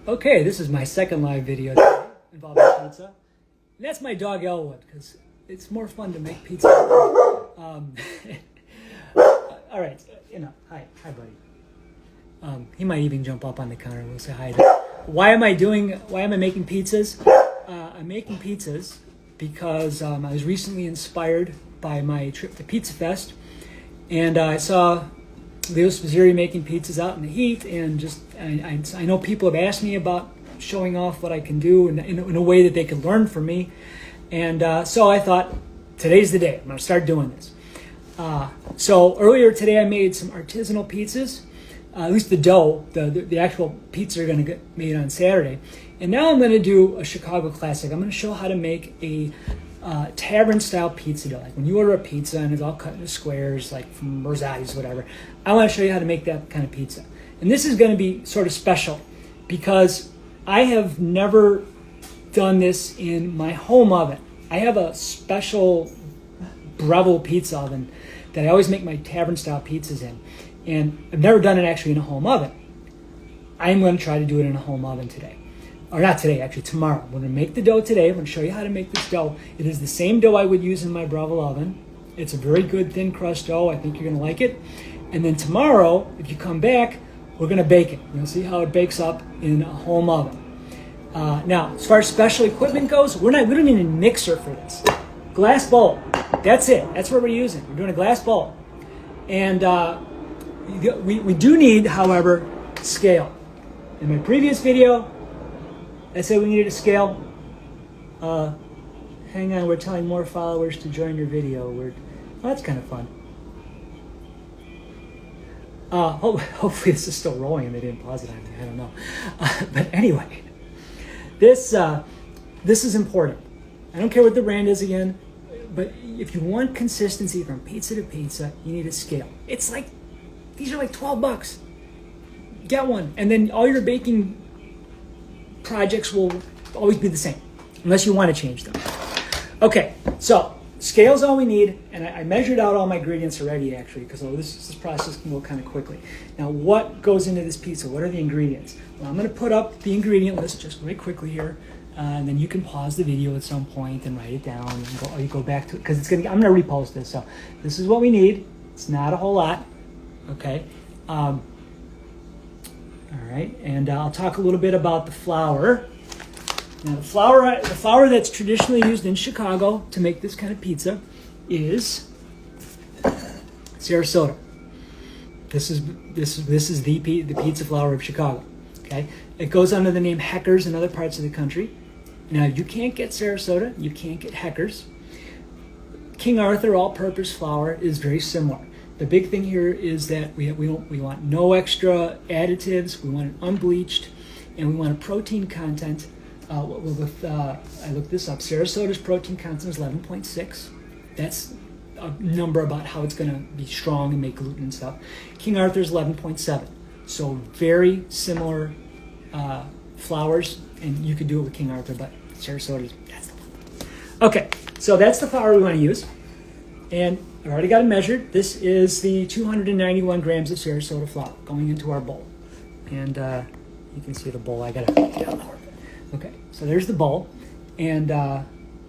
Okay, this is my second live video today involving pizza. And that's my dog Elwood, because it's more fun to make pizza. All right, hi buddy. He might even jump up on the counter and we'll say hi. Why am I making pizzas? I'm making pizzas because I was recently inspired by my trip to Pizza Fest, and I saw Leo Spazieri making pizzas out in the heat, and I know people have asked me about showing off what I can do in a way that they can learn from me, and so I thought, today's the day. I'm going to start doing this. So earlier today I made some artisanal pizzas, at least the dough, the actual pizzas are going to get made on Saturday. And now I'm going to do a Chicago classic. I'm going to show how to make a tavern-style pizza dough. Like when you order a pizza and it's all cut into squares, like from Rosati's or whatever, I want to show you how to make that kind of pizza. And this is going to be sort of special because I have never done this in my home oven. I have a special Breville pizza oven that I always make my tavern-style pizzas in. And I've never done it actually in a home oven. I'm going to try to do it in a home oven today. Or not today, actually tomorrow. I'm going to make the dough today. I'm going to show you how to make this dough. It is the same dough I would use in my Breville oven. It's a very good thin crust dough. I think you're going to like it. And then tomorrow, if you come back, we're going to bake it. You'll see how it bakes up in a home oven. Now, as far as special equipment goes, we don't need a mixer for this. Glass bowl. That's it. That's what we're using. We're doing a glass bowl. And we do need, however, scale. In my previous video, I said we needed a scale. Hang on, we're telling more followers to join your video. Well, that's kind of fun. Hopefully this is still rolling and they didn't pause it on me. I don't know. But anyway, this is important. I don't care what the brand is again, but if you want consistency from pizza to pizza, you need a scale. It's like, these are like $12. Get one, and then all your baking projects will always be the same, unless you want to change them. Okay, so scale's all we need, and I measured out all my ingredients already, actually, because this process can go kind of quickly. Now, what goes into this pizza? What are the ingredients? Well, I'm going to put up the ingredient list just very quickly here, and then you can pause the video at some point and write it down, and you go back to it, because I'm going to repost this. So this is what we need. It's not a whole lot, okay? All right, and I'll talk a little bit about the flour. Now, the flour that's traditionally used in Chicago to make this kind of pizza is Sarasota. This is the pizza flour of Chicago. Okay, it goes under the name Heckers in other parts of the country. Now, you can't get Sarasota, you can't get Heckers. King Arthur all-purpose flour is very similar. The big thing here is that we want no extra additives. We want it unbleached, and we want a protein content. I looked this up. Sarasota's protein content is 11.6. That's a number about how it's going to be strong and make gluten and stuff. King Arthur's 11.7. So very similar flours, and you could do it with King Arthur, but Sarasota's, that's the one. Okay, so that's the flour we want to use, and I've already got it measured. This is the 291 grams of Sarasota flour going into our bowl. And you can see the bowl. I got to get out more. Okay, so there's the bowl. And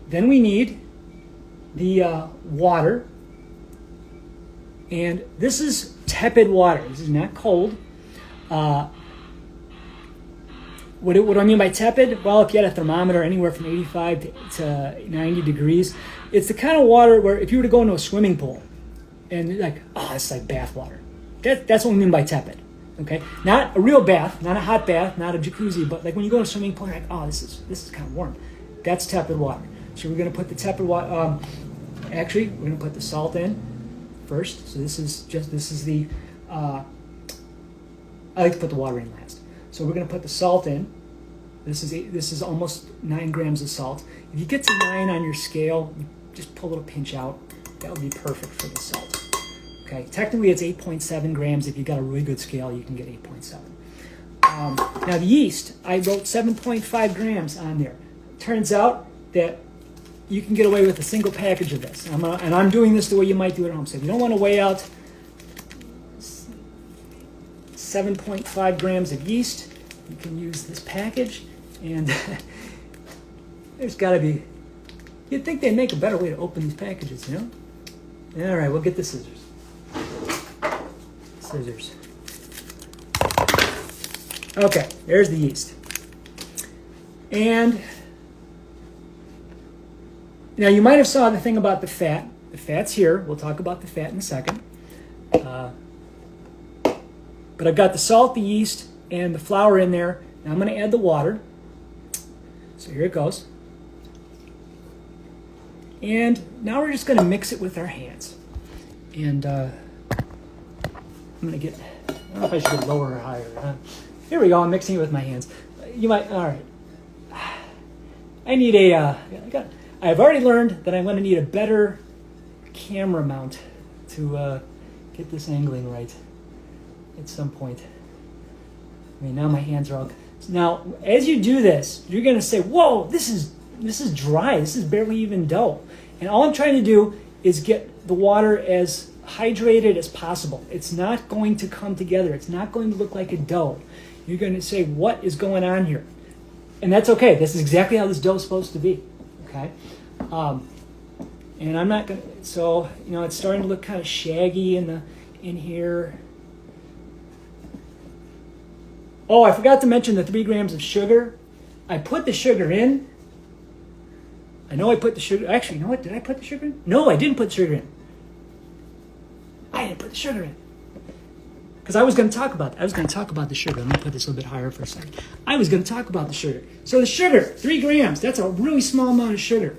then we need the water. And this is tepid water. This is not cold. What do I mean by tepid? Well, if you had a thermometer anywhere from 85 to 90 degrees, it's the kind of water where if you were to go into a swimming pool and you're like, oh, it's like bath water. That's what we mean by tepid, okay? Not a real bath, not a hot bath, not a jacuzzi, but like when you go to a swimming pool, you're like, oh, this is kind of warm. That's tepid water. So we're going to put the tepid water, actually, we're going to put the salt in first. So this is the, I like to put the water in last. So we're going to put the salt in. This is almost 9 grams of salt. If you get to 9 on your scale, just pull a little pinch out. That would be perfect for the salt. Okay, technically it's 8.7 grams. If you've got a really good scale, you can get 8.7. Now the yeast, I wrote 7.5 grams on there. Turns out that you can get away with a single package of this. And I'm doing this the way you might do it at home. So if you don't want to weigh out 7.5 grams of yeast, you can use this package, and there's got to be, you'd think they'd make a better way to open these packages, you know? All right, we'll get the scissors. Scissors. Okay, there's the yeast. And now you might have saw the thing about the fat. The fat's here. We'll talk about the fat in a second. But I've got the salt, the yeast, and the flour in there. Now I'm going to add the water. So here it goes. And now we're just going to mix it with our hands. And I'm going to get, I don't know if I should get lower or higher. Huh? Here we go. I'm mixing it with my hands. You might, all right. I need I've already learned that I'm going to need a better camera mount to get this angling right at some point. I mean, now my hands are all... Now, as you do this, you're going to say, whoa, this is dry. This is barely even dough. And all I'm trying to do is get the water as hydrated as possible. It's not going to come together. It's not going to look like a dough. You're going to say, what is going on here? And that's okay. This is exactly how this dough is supposed to be. Okay? And I'm not going to... So, you know, it's starting to look kind of shaggy in here. Oh, I forgot to mention the 3 grams of sugar. I put the sugar in. I know I put the sugar... Actually, you know what? Did I put the sugar in? No, I didn't put the sugar in. I didn't put the sugar in. Because I was going to talk about that. I was going to talk about the sugar. Let me put this a little bit higher for a second. I was going to talk about the sugar. So the sugar, 3 grams. That's a really small amount of sugar.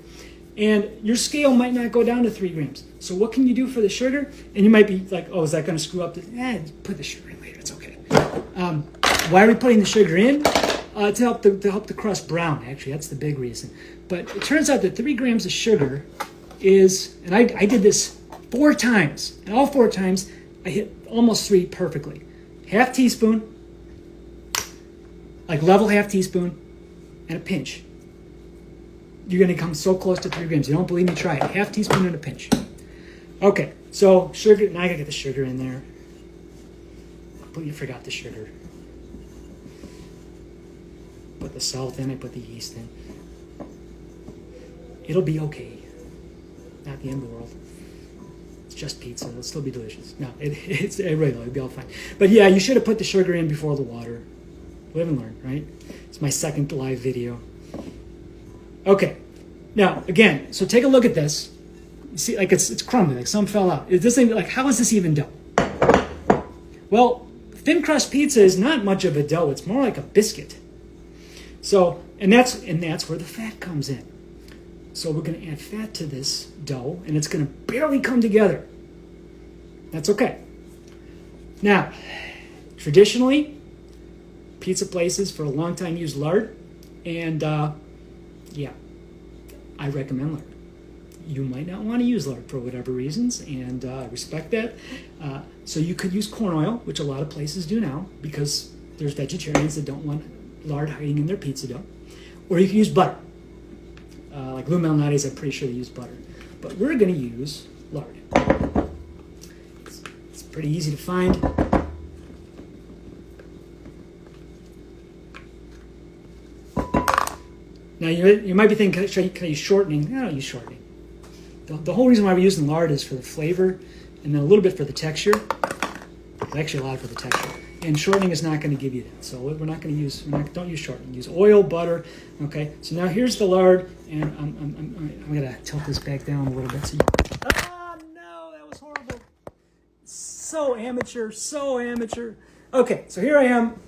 And your scale might not go down to 3 grams. So what can you do for the sugar? And you might be like, oh, is that going to screw up? Put the sugar in later. It's okay. Why are we putting the sugar in? To help the crust brown, actually. That's the big reason. But it turns out that 3 grams of sugar is, and I did this 4 times. And all 4 times, I hit almost 3 perfectly. Half teaspoon, like level half teaspoon, and a pinch. You're going to come so close to 3 grams. You don't believe me? Try it. Half teaspoon and a pinch. Okay, so sugar. Now I got to get the sugar in there. I completely forgot the sugar. Put the salt in. I put the yeast in. It'll be okay. Not the end of the world. It's just pizza. It'll still be delicious. No, it really will. It'll be all fine. But yeah, you should have put the sugar in before the water. Live and learn, right? It's my second live video. Okay, now again, so take a look at this. You see, like it's crumbly, like some fell out. This thing, like, how is this even dough? Well, thin crust pizza is not much of a dough. It's more like a biscuit. So, and that's where the fat comes in. So we're going to add fat to this dough, and it's going to barely come together. That's okay. Now, traditionally, pizza places for a long time use lard, and yeah, I recommend lard. You might not want to use lard for whatever reasons, and I respect that. So you could use corn oil, which a lot of places do now, because there's vegetarians that don't want lard hiding in their pizza dough. Or you can use butter. Like Lou Malnati's, I'm pretty sure they use butter. But we're going to use lard. It's pretty easy to find. Now, you might be thinking, can I use shortening? I don't use shortening. The whole reason why we're using lard is for the flavor and then a little bit for the texture. It's actually a lot for the texture. And shortening is not going to give you that. So we're not going to use, don't use shortening. Use oil, butter. Okay, so now here's the lard. And I'm going to tilt this back down a little bit. So no, that was horrible. So amateur, so amateur. Okay, so here I am.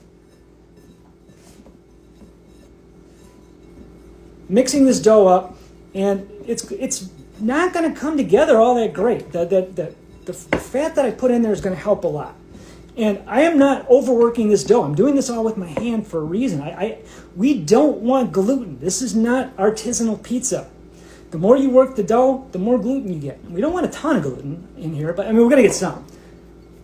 Mixing this dough up, and it's not going to come together all that great. The fat that I put in there is going to help a lot. And I am not overworking this dough. I'm doing this all with my hand for a reason. We don't want gluten. This is not artisanal pizza. The more you work the dough, the more gluten you get. And we don't want a ton of gluten in here, but I mean, we're going to get some.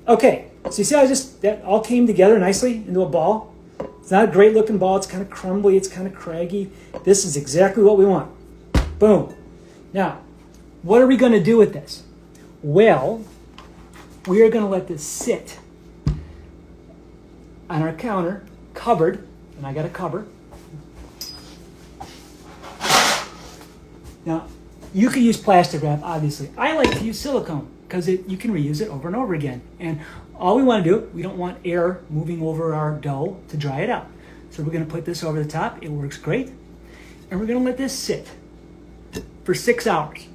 Okay, so you see how that all came together nicely into a ball? It's not a great looking ball. It's kind of crumbly. It's kind of craggy. This is exactly what we want. Boom. Now, what are we going to do with this? Well, we are going to let this sit on our counter, covered, and I got a cover. Now, you could use plastic wrap, obviously. I like to use silicone because you can reuse it over and over again. And all we want to do, we don't want air moving over our dough to dry it out. So we're going to put this over the top. It works great. And we're going to let this sit for 6 hours.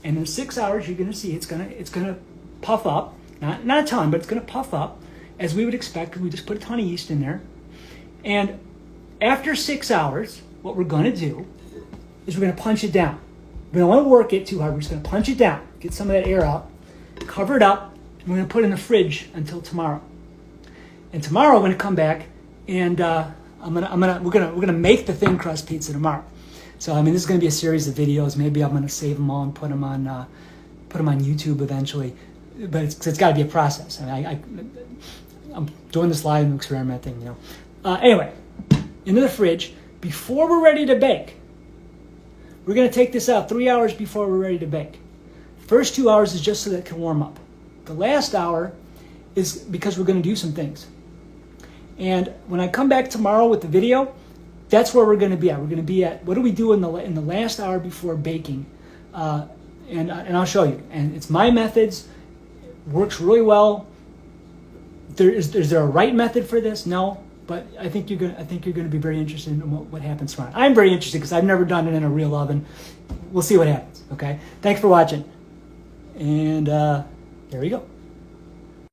And in 6 hours, you're going to see it's going to puff up. Not a ton, but it's going to puff up as we would expect. We just put a ton of yeast in there. And after 6 hours, what we're going to do is we're going to punch it down. We don't want to work it too hard. We're just going to punch it down, get some of that air out, cover it up, and we're going to put it in the fridge until tomorrow. And tomorrow, I'm going to come back and we're gonna make the thin crust pizza tomorrow. So I mean, this is going to be a series of videos. Maybe I'm going to save them all and put them on YouTube eventually. But it's got to be a process. I mean, I'm doing this live and experimenting, you know. Anyway, into the fridge before we're ready to bake. We're going to take this out 3 hours before we're ready to bake. First 2 hours is just so that it can warm up. The last hour is because we're going to do some things. And when I come back tomorrow with the video, that's where we're going to be at. We're going to be at, what do we do in the last hour before baking? And I'll show you. And it's my methods. It works really well. Is there a right method for this? No. But I think you're going to be very interested in what happens tomorrow. I'm very interested because I've never done it in a real oven. We'll see what happens. Okay. Thanks for watching. And there we go.